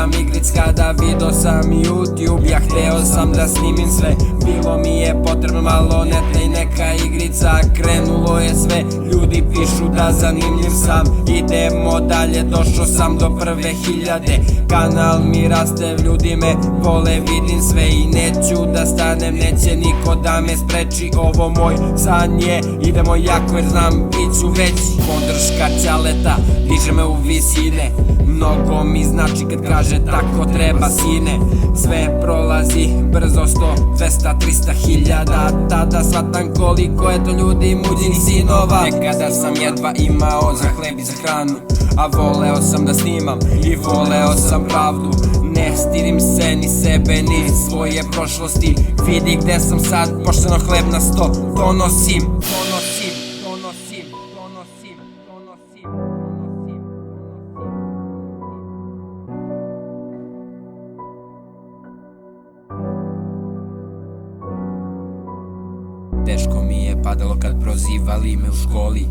sam igric kada vidio sam YouTube. Ja hteo sam da snimim sve, bilo mi je potrebno malo neta i neka igrica. Krenulo je sve, ljudi pišu da zanimljiv sam. Idemo dalje, došao sam do prve 1000. Kanal mi raste, ljudi me vole, vidim sve i neću da stanem. Neće niko da me spreči, ovo moj san je. Idemo jako jer znam bit ću veći. Podrška ćaleta diže me u visine, mnogo mi znači kad kaže tako treba sine. Sve prolazi brzo, 100, 200, 300 hiljada. Tada shvatam koliko je to ljudi muđenih sinova. Nekada sam jedva imao za hleb i za hranu, a voleo sam da snimam i voleo sam pravdu. Ne stidim se ni sebe ni svoje prošlosti. Vidi gde sam sad, pošteno hleb na sto donosim. Teško mi je padalo kad prozivali me u školi.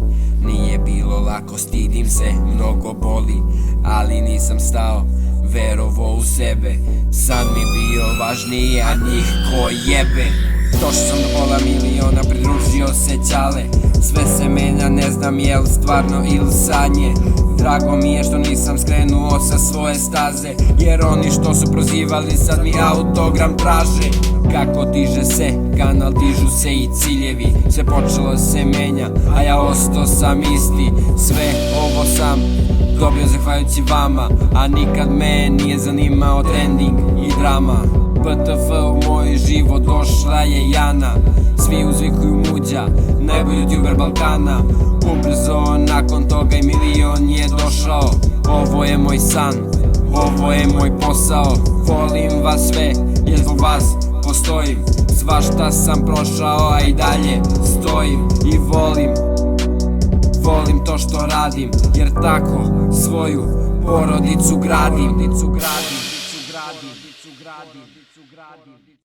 Nije bilo lako, stidim se, mnogo boli. Ali nisam stao, verovo u sebe. San mi bio važniji, a njih ko jebe. Došao sam do pola miliona, pridružio se ćale. Sve se menja, ne znam jel stvarno ili sanje. Drago mi je što nisam skrenuo sa svoje staze, jer oni što su prozivali sad mi autogram traže. Kako diže se kanal, dižu se i ciljevi. Sve počelo se menja, a ja ostao sam isti. Sve ovo sam dobio zahvaljujući vama, a nikad me nije zanimao trending i drama. PTF u moj život došla je Jana, svi uzvikuju Muđa, najbolji youtuber Balkana. Ubrzo nakon toga i milion je došao. Ovo je moj san, ovo je moj posao. Volim vas sve, jer zbog vas postojim. Svašta sam prošao, a i dalje stojim. I volim to što radim, jer tako svoju porodicu gradim.